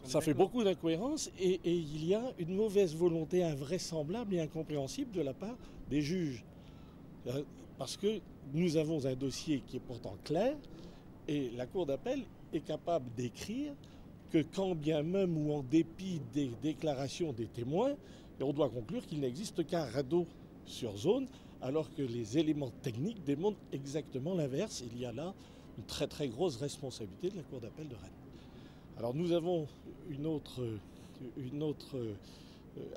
Ça fait beaucoup d'incohérences et il y a une mauvaise volonté invraisemblable et incompréhensible de la part des juges. Parce que nous avons un dossier qui est pourtant clair et la Cour d'appel est capable d'écrire que quand bien même ou en dépit des déclarations des témoins, on doit conclure qu'il n'existe qu'un radeau sur zone, alors que les éléments techniques démontrent exactement l'inverse. Il y a là une très très grosse responsabilité de la Cour d'appel de Rennes. Alors nous avons une autre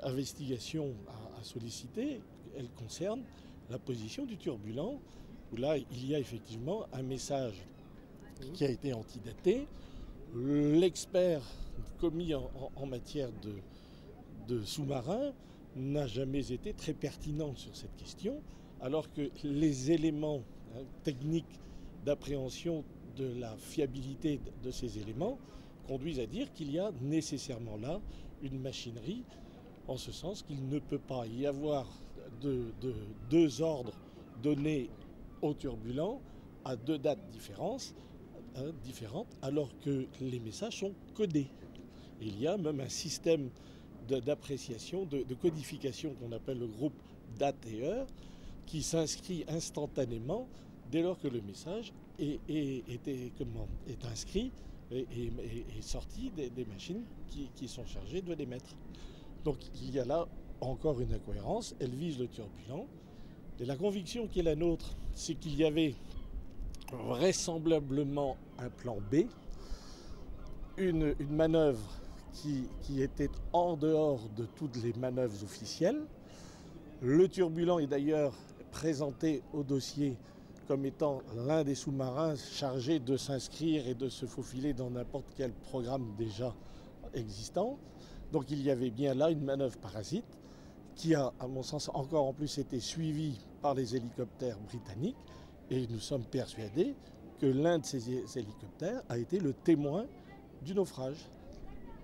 investigation à solliciter. Elle concerne la position du turbulent, où là il y a effectivement un message qui a été antidaté. L'expert commis en matière de sous-marins n'a jamais été très pertinent sur cette question, alors que les éléments techniques d'appréhension de la fiabilité de ces éléments conduisent à dire qu'il y a nécessairement là une machinerie, en ce sens qu'il ne peut pas y avoir deux ordres donnés au turbulent à deux dates différentes, alors que les messages sont codés. Il y a même un système d'appréciation, de codification qu'on appelle le groupe date et heure, qui s'inscrit instantanément dès lors que le message est inscrit et sorti des machines qui sont chargées de l'émettre. Donc il y a là encore une incohérence, elle vise le turbulent. Et la conviction qui est la nôtre, c'est qu'il y avait vraisemblablement un plan B, une manœuvre qui était en dehors de toutes les manœuvres officielles. Le turbulent est d'ailleurs présenté au dossier comme étant l'un des sous-marins chargés de s'inscrire et de se faufiler dans n'importe quel programme déjà existant. Donc il y avait bien là une manœuvre parasite qui a, à mon sens, encore en plus été suivie par les hélicoptères britanniques. Et nous sommes persuadés que l'un de ces hélicoptères a été le témoin du naufrage.